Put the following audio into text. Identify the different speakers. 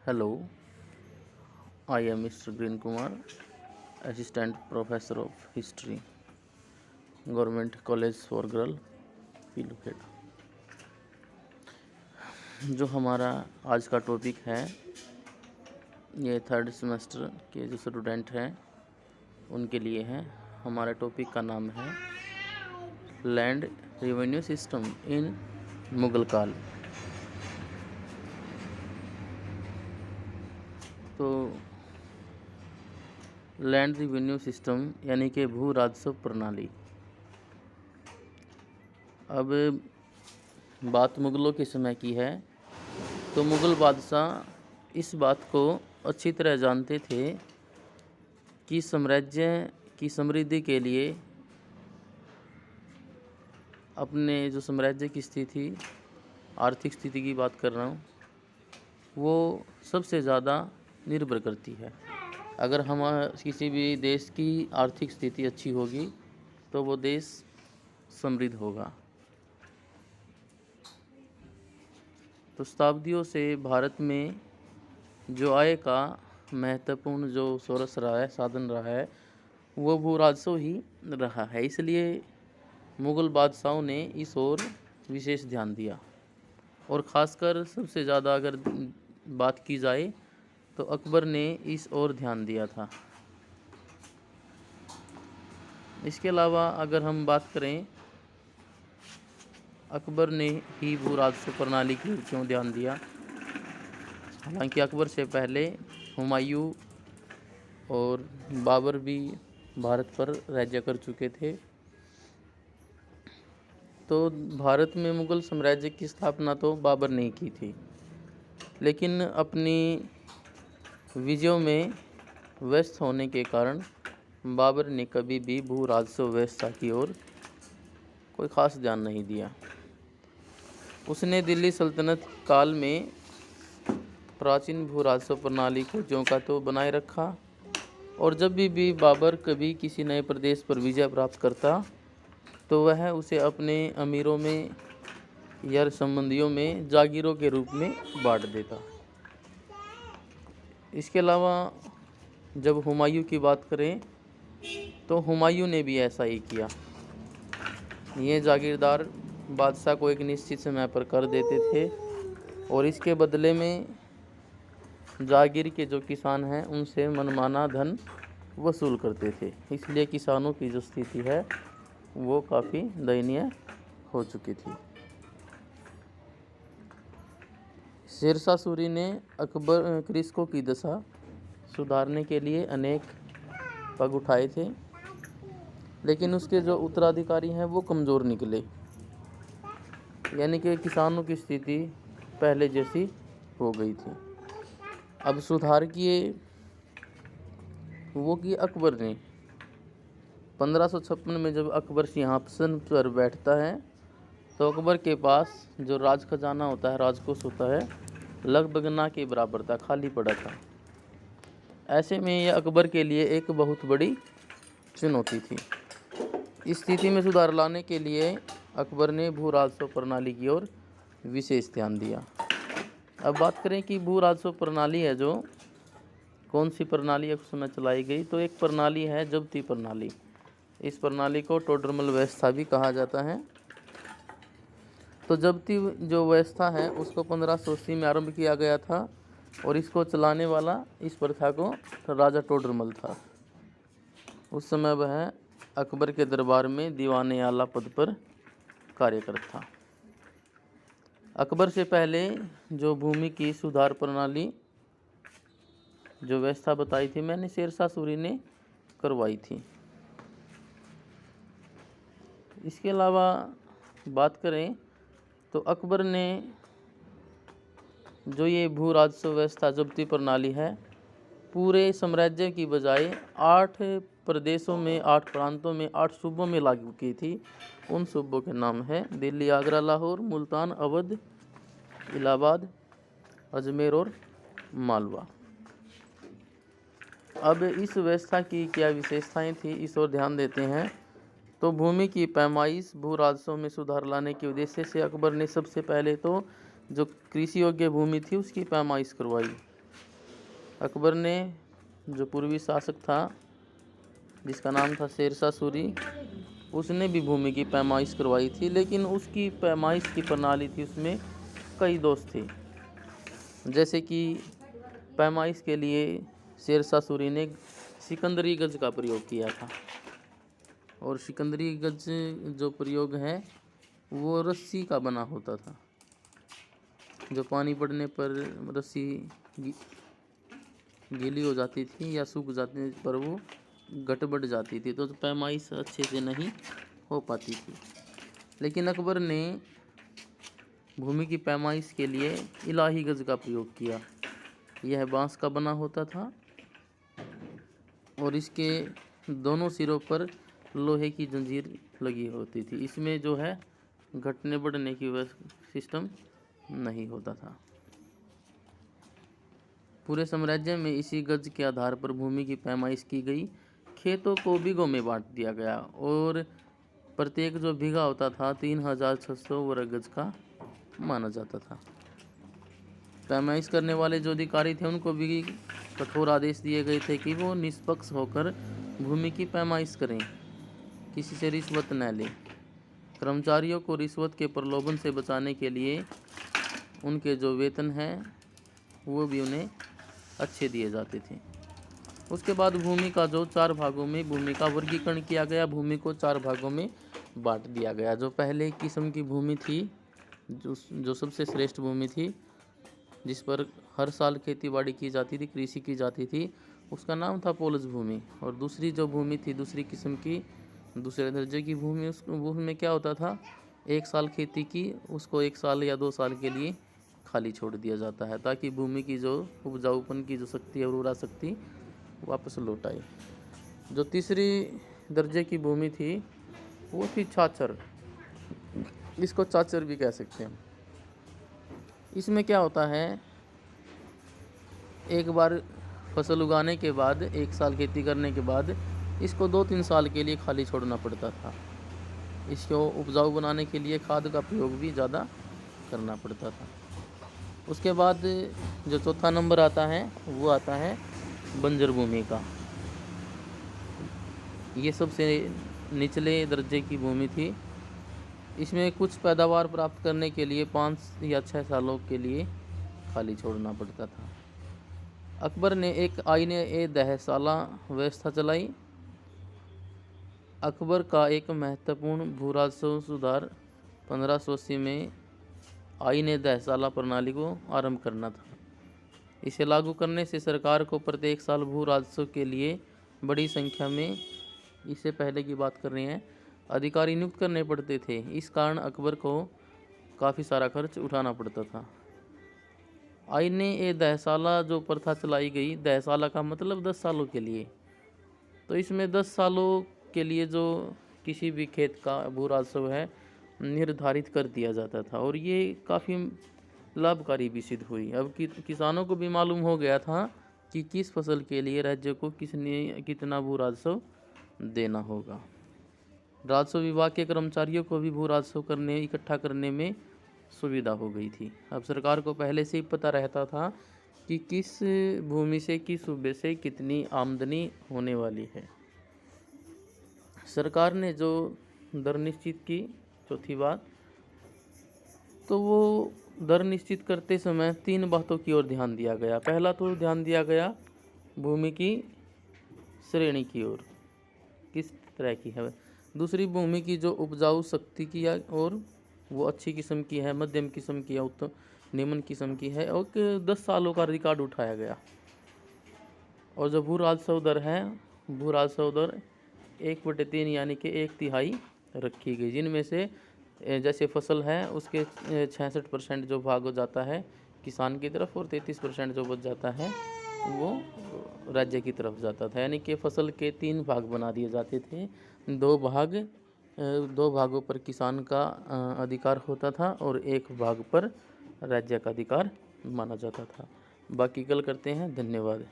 Speaker 1: Hello, I am Mr. Green Kumar, Assistant Professor of History, Government College for Girl, पीलूखेड़ा। जो हमारा आज का topic है, ये थर्ड सेमेस्टर के जो स्टूडेंट हैं उनके लिए है। हमारा टॉपिक का नाम है land revenue system in Mughal काल। तो लैंड रेवेन्यू सिस्टम यानी कि भू राजस्व प्रणाली। अब बात मुग़लों के समय की है, तो मुग़ल बादशाह इस बात को अच्छी तरह जानते थे कि साम्राज्य की समृद्धि के लिए अपने जो साम्राज्य की स्थिति, आर्थिक स्थिति की बात कर रहा हूँ, वो सबसे ज़्यादा निर्भर करती है। अगर हम किसी भी देश की आर्थिक स्थिति अच्छी होगी तो वो देश समृद्ध होगा। तो शताब्दियों से भारत में जो आय का महत्वपूर्ण जो सोर्स रहा है, साधन रहा है, वो भू राजस्व ही रहा है। इसलिए मुग़ल बादशाहों ने इस ओर विशेष ध्यान दिया, और ख़ासकर सबसे ज़्यादा अगर बात की जाए तो अकबर ने इस ओर ध्यान दिया था। इसके अलावा अगर हम बात करें अकबर ने ही भू राजस्व प्रणाली की ओर क्यों ध्यान दिया, हालांकि अकबर से पहले हुमायूं और बाबर भी भारत पर राज्य कर चुके थे। तो भारत में मुग़ल साम्राज्य की स्थापना तो बाबर ने की थी, लेकिन अपनी विजयों में व्यस्त होने के कारण बाबर ने कभी भी भू राजस्व व्यवस्था की ओर कोई ख़ास ध्यान नहीं दिया। उसने दिल्ली सल्तनत काल में प्राचीन भू राजस्व प्रणाली को ज्यों का त्यों बनाए रखा, और जब भी बाबर कभी किसी नए प्रदेश पर विजय प्राप्त करता तो वह उसे अपने अमीरों में या संबंधियों में जागीरों के रूप में बांट देता। इसके अलावा जब हुमायूं की बात करें तो हुमायूं ने भी ऐसा ही किया। ये जागीरदार बादशाह को एक निश्चित समय पर कर देते थे, और इसके बदले में जागीर के जो किसान हैं उनसे मनमाना धन वसूल करते थे। इसलिए किसानों की जो स्थिति है वो काफ़ी दयनीय हो चुकी थी। शेरशाह सूरी ने कृषकों की दशा सुधारने के लिए अनेक पग उठाए थे, लेकिन उसके जो उत्तराधिकारी हैं वो कमज़ोर निकले, यानी कि किसानों की स्थिति पहले जैसी हो गई थी। अब सुधार किए वो कि अकबर ने 1556 में जब अकबर सिंहासन पर बैठता है तो अकबर के पास जो राज खजाना होता है, राजकोष होता है, लगभग ना के बराबर था, खाली पड़ा था। ऐसे में यह अकबर के लिए एक बहुत बड़ी चुनौती थी। इस स्थिति में सुधार लाने के लिए अकबर ने भू राजस्व प्रणाली की ओर विशेष ध्यान दिया। अब बात करें कि भू राजस्व प्रणाली है जो कौन सी प्रणाली उस समय चलाई गई, तो एक प्रणाली है जब्ती प्रणाली। इस प्रणाली को टोडरमल व्यवस्था भी कहा जाता है। तो जब्ती जो व्यवस्था है उसको 1580 में आरंभ किया गया था, और इसको चलाने वाला, इस प्रथा को, राजा टोडरमल था। उस समय वह अकबर के दरबार में दीवाने आला पद पर कार्यरत था। अकबर से पहले जो भूमि की सुधार प्रणाली जो व्यवस्था बताई थी मैंने, शेरशाह सूरी ने करवाई थी। इसके अलावा बात करें तो अकबर ने जो ये भू राजस्व व्यवस्था जब्ती प्रणाली है पूरे साम्राज्य की बजाय 8 प्रदेशों में, 8 प्रांतों में, 8 सूबों में लागू की थी। उन सूबों के नाम है दिल्ली, आगरा, लाहौर, मुल्तान, अवध, इलाहाबाद, अजमेर और मालवा। अब इस व्यवस्था की क्या विशेषताएं थी, इस ओर ध्यान देते हैं। तो भूमि की पैमाइश भू राजस्व में सुधार लाने के उद्देश्य से अकबर ने सबसे पहले तो जो कृषि योग्य भूमि थी उसकी पैमाइश करवाई। अकबर ने जो पूर्वी शासक था जिसका नाम था शेरशाह सूरी, उसने भी भूमि की पैमाइश करवाई थी, लेकिन उसकी पैमाइश की प्रणाली थी उसमें कई दोष थे। जैसे कि पैमाइश के लिए शेरशाह सूरी ने सिकंदरी गज का प्रयोग किया था, और सिकंदरी गज जो प्रयोग है वो रस्सी का बना होता था। जो पानी पड़ने पर रस्सी गीली हो जाती थी या सूख जाने पर वो गटबट जाती थी, तो पैमाइश अच्छे से नहीं हो पाती थी। लेकिन अकबर ने भूमि की पैमाइश के लिए इलाही गज का प्रयोग किया। यह बांस का बना होता था और इसके दोनों सिरों पर लोहे की जंजीर लगी होती थी। इसमें जो है घटने बढ़ने की वह सिस्टम नहीं होता था। पूरे साम्राज्य में इसी गज के आधार पर भूमि की पैमाइश की गई। खेतों को बीघों में बांट दिया गया और प्रत्येक जो बीघा होता था 3600 वर्ग गज का माना जाता था। पैमाइश करने वाले जो अधिकारी थे उनको भी कठोर आदेश दिए गए थे कि वो निष्पक्ष होकर भूमि की पैमाइश करें, किसी से रिश्वत न लें। कर्मचारियों को रिश्वत के प्रलोभन से बचाने के लिए उनके जो वेतन हैं वो भी उन्हें अच्छे दिए जाते थे। उसके बाद भूमि का जो 4 भागों में भूमि का वर्गीकरण किया गया, भूमि को 4 भागों में बांट दिया गया। जो पहले किस्म की भूमि थी, जो सबसे श्रेष्ठ भूमि थी, जिस पर हर साल खेतीबाड़ी की जाती थी, कृषि की जाती थी, उसका नाम था पोलज भूमि। और दूसरी जो भूमि थी, दूसरी किस्म की, दूसरे दर्जे की भूमि, उस भूमि में क्या होता था, 1 साल खेती की, उसको 1 साल या 2 साल के लिए खाली छोड़ दिया जाता है, ताकि भूमि की जो उपजाऊपन की जो शक्ति है, उर्वरा शक्ति वापस लौट आए। जो तीसरी दर्जे की भूमि थी वो थी छाछर, इसको चाचर भी कह सकते हैं। इसमें क्या होता है, एक बार फसल उगाने के बाद, 1 साल खेती करने के बाद इसको 2-3 साल के लिए खाली छोड़ना पड़ता था। इसको उपजाऊ बनाने के लिए खाद का प्रयोग भी ज़्यादा करना पड़ता था। उसके बाद जो चौथा नंबर आता है वो आता है बंजर भूमि का। ये सबसे निचले दर्जे की भूमि थी। इसमें कुछ पैदावार प्राप्त करने के लिए 5 या 6 सालों के लिए खाली छोड़ना पड़ता था। अकबर ने एक आईन-ए-दहसाला व्यवस्था चलाई। अकबर का एक महत्वपूर्ण भू राजस्व सुधार 1580 में आईन-ए-दहसाला प्रणाली को आरंभ करना था। इसे लागू करने से सरकार को प्रत्येक साल भू राजस्व के लिए बड़ी संख्या में, इससे पहले की बात कर रहे हैं, अधिकारी नियुक्त करने पड़ते थे। इस कारण अकबर को काफ़ी सारा खर्च उठाना पड़ता था। आईन-ए-दहसाला जो प्रथा चलाई गई, दहसाला का मतलब 10 सालों के लिए, तो इसमें 10 सालों के लिए जो किसी भी खेत का भू राजस्व है निर्धारित कर दिया जाता था, और ये काफ़ी लाभकारी भी सिद्ध हुई। अब किसानों को भी मालूम हो गया था कि किस फसल के लिए राज्य को किसने कितना भू राजस्व देना होगा। राजस्व विभाग के कर्मचारियों को भी भू राजस्व इकट्ठा करने में सुविधा हो गई थी। अब सरकार को पहले से ही पता रहता था कि किस भूमि से, किस सूबे से कितनी आमदनी होने वाली है। सरकार ने जो दर निश्चित की, चौथी बात, तो वो दर निश्चित करते समय 3 बातों की ओर ध्यान दिया गया। पहला तो ध्यान दिया गया भूमि की श्रेणी की ओर, किस तरह की है। दूसरी, भूमि की जो उपजाऊ शक्ति की है, और वो अच्छी किस्म की है, मध्यम किस्म की है, उत्तम निम्न किस्म की है, और 10 सालों का रिकॉर्ड उठाया गया। और जो भू राजस्व दर है, भू राजस्व दर 1/3 यानी कि 1/3 रखी गई, जिनमें से जैसे फसल है उसके 66% जो भाग हो जाता है किसान की तरफ, और 33% जो बच जाता है वो राज्य की तरफ जाता था। यानी कि फसल के 3 भाग बना दिए जाते थे। 2 भागों पर किसान का अधिकार होता था और 1 भाग पर राज्य का अधिकार माना जाता था। बाकी कल करते हैं। धन्यवाद।